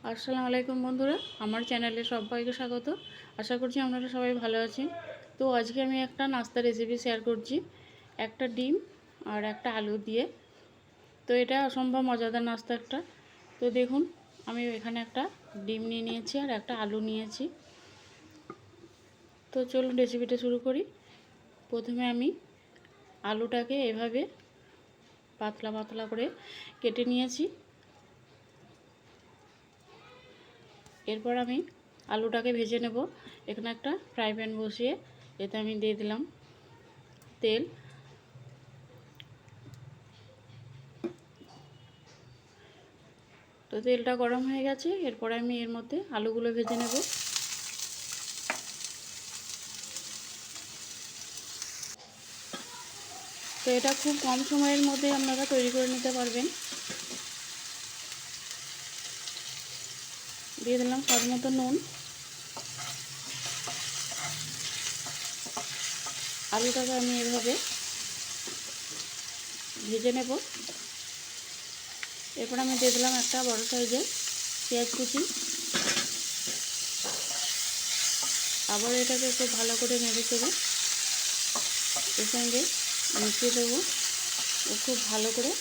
আসসালামু আলাইকুম বন্ধুরা, আমার চ্যানেলে সবাইকে স্বাগত। আশা করছি আপনারা সবাই ভালো আছেন। তো আজকে আমি একটা নাস্তা রেসিপি শেয়ার করছি, একটা ডিম আর একটা আলু দিয়ে। তো এটা অসম্ভব মজাদার নাস্তা একটা। তো দেখুন, আমি এখানে একটা ডিম নিয়ে নিয়েছি আর একটা আলু নিয়েছি। তো চলুন রেসিপিটা শুরু করি। প্রথমে আমি আলুটাকে এভাবে পাতলা পাতলা করে কেটে নিয়েছি। এরপর আমি আলুটাকে ভেজে নেব। এখানে একটা ফ্রাই প্যান বসিয়ে এতে আমি দিয়ে দিলাম তেল। তো তেলটা গরম হয়ে গেছে, এরপর আমি এর মধ্যে আলুগুলো ভেজে নেব। তো এটা খুব কম সময়ের মধ্যে আপনারা তৈরি করে নিতে পারবেন। দিয়ে দিলাম স্বাদ মতো নুন। আলুটাকে আমি এভাবে ভেজে নেব। এরপর আমি দিয়ে দিলাম একটা বড় সাইজের পেঁয়াজ কুচি। আবার এটাকে খুব ভালো করে নেড়ে চেড়ে এর সঙ্গে মিশিয়ে দেবো ও খুব ভালো করে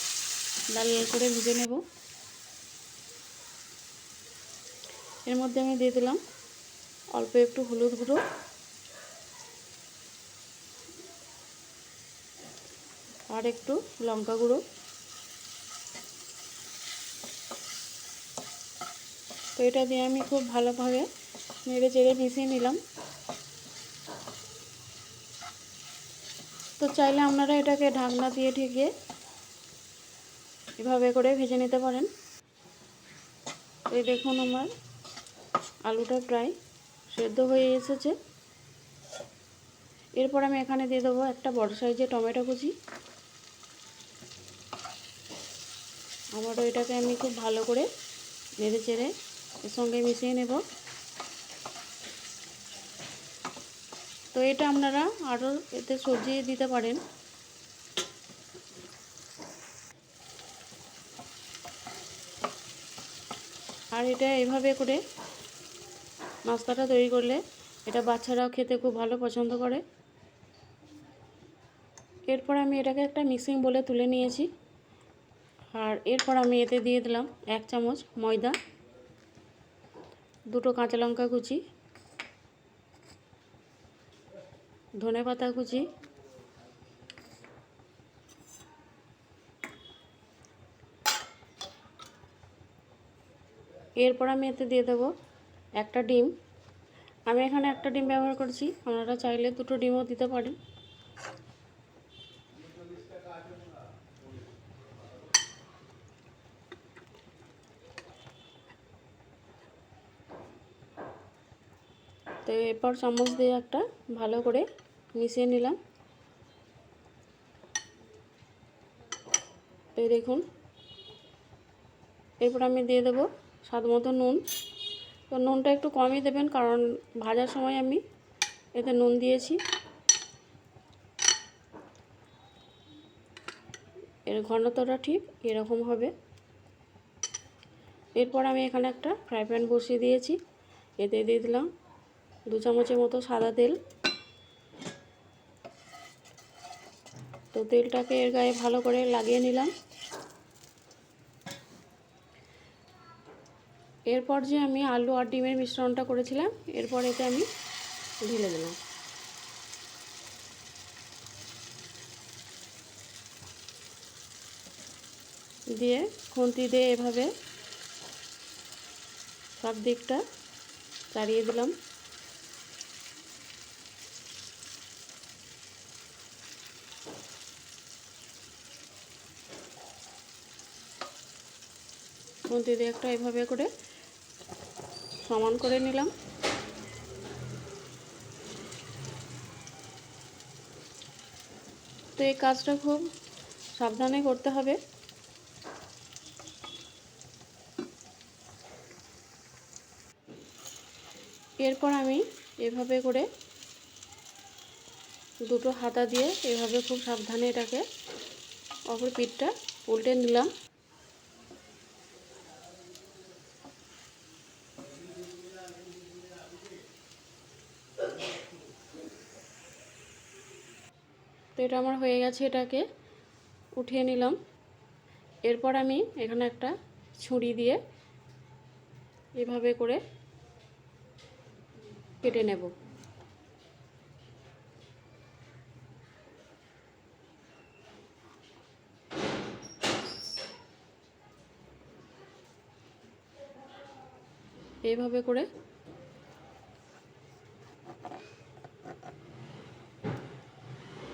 লাল লাল করে ভেজে নেব। এর মধ্যে আমি দিয়ে দিলাম অল্প একটু হলুদ গুঁড়ো আর একটু লঙ্কা গুঁড়ো। তো এটা দিয়ে আমি খুব ভালোভাবে নেড়ে চেড়ে মিশিয়ে নিলাম। তো চাইলে আপনারা এটাকে ঢাকনা দিয়ে ঢেকে এভাবে করে ভেজে নিতে পারেন। এই দেখুন, আমার আলুটা প্রায় সেদ্ধ হয়ে এসেছে। এরপর আমি এখানে দিয়ে দেবো একটা বড় সাইজের টমেটো কুচি। আবারও এটাকে আমি খুব ভালো করে নেড়ে চেড়ে এর সঙ্গে মিশিয়ে নেব। তো এটা আপনারা আরও এতে সবজি দিতে পারেন। আর এটা এভাবে করে নাস্তাটা তৈরি করলে এটা বাচ্চারাও খেতে খুব ভালো পছন্দ করে। এরপর আমি এটাকে একটা মিক্সিং বোলে তুলে নিয়েছি। আর এরপর আমি এতে দিয়ে দিলাম 1 চামচ ময়দা, 2টো কাঁচা লঙ্কা কুচি, ধনেপাতা কুচি, এরপর আমি এতে দিয়ে দেবো একটা ডিম। আমি এখানে একটা ডিম ব্যবহার করছি, আপনারা চাইলে 2টো ডিমও দিতে পারেন। তো এরপর চামচ দিয়ে একটা ভালো করে মিশিয়ে নিলাম। এই দেখুন, এরপর আমি দিয়ে দেবো স্বাদ মতো নুন। তো নুনটা একটু কমই দেবেন, কারণ ভাজার সময় আমি এতে নুন দিয়েছি। এর ঘনত্বটা ঠিক এরকম হবে। এরপর আমি এখানে একটা ফ্রাই প্যান বসিয়ে দিয়েছি। এতে দিয়ে দিলাম 2 চামচের মতো সাদা তেল। তো তেলটাকে এর গায়ে ভালো করে লাগিয়ে নিলাম। এরপর যে আমি আলু আর ডিমের মিশ্রণটা করেছিলাম, এরপর এতে আমি ঢেলে দিলাম। দিয়ে খুন্তি দিয়ে এভাবে সব দিকটা চাড়িয়ে দিলাম। খুন্তি দিয়ে একটা এভাবে করে সমান করে নিলাম। তো এই কাজটা খুব সাবধানে করতে হবে। এরপর আমি এভাবে করে 2টো হাতা দিয়ে এভাবে খুব সাবধানে এটাকে অপর পিঠটা উল্টে নিলাম। এটা আমার হয়ে গেছে, এটাকে উঠিয়ে নিলাম। এরপর আমি এখানে একটা ছুরি দিয়ে এভাবে করে কেটে নেব। এইভাবে করে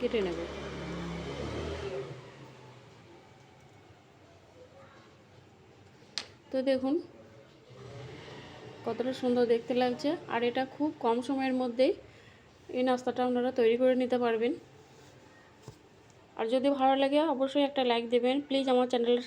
কেটে নেব। তো দেখুন কতটা সুন্দর দেখতে লাগছে, আর এটা খুব কম সময়ের মধ্যেই এই নাস্তাটা আপনারা তৈরি করে নিতে পারবেন। আর যদি ভালো লাগে অবশ্যই একটা লাইক দেবেন। প্লিজ আমার চ্যানেলটা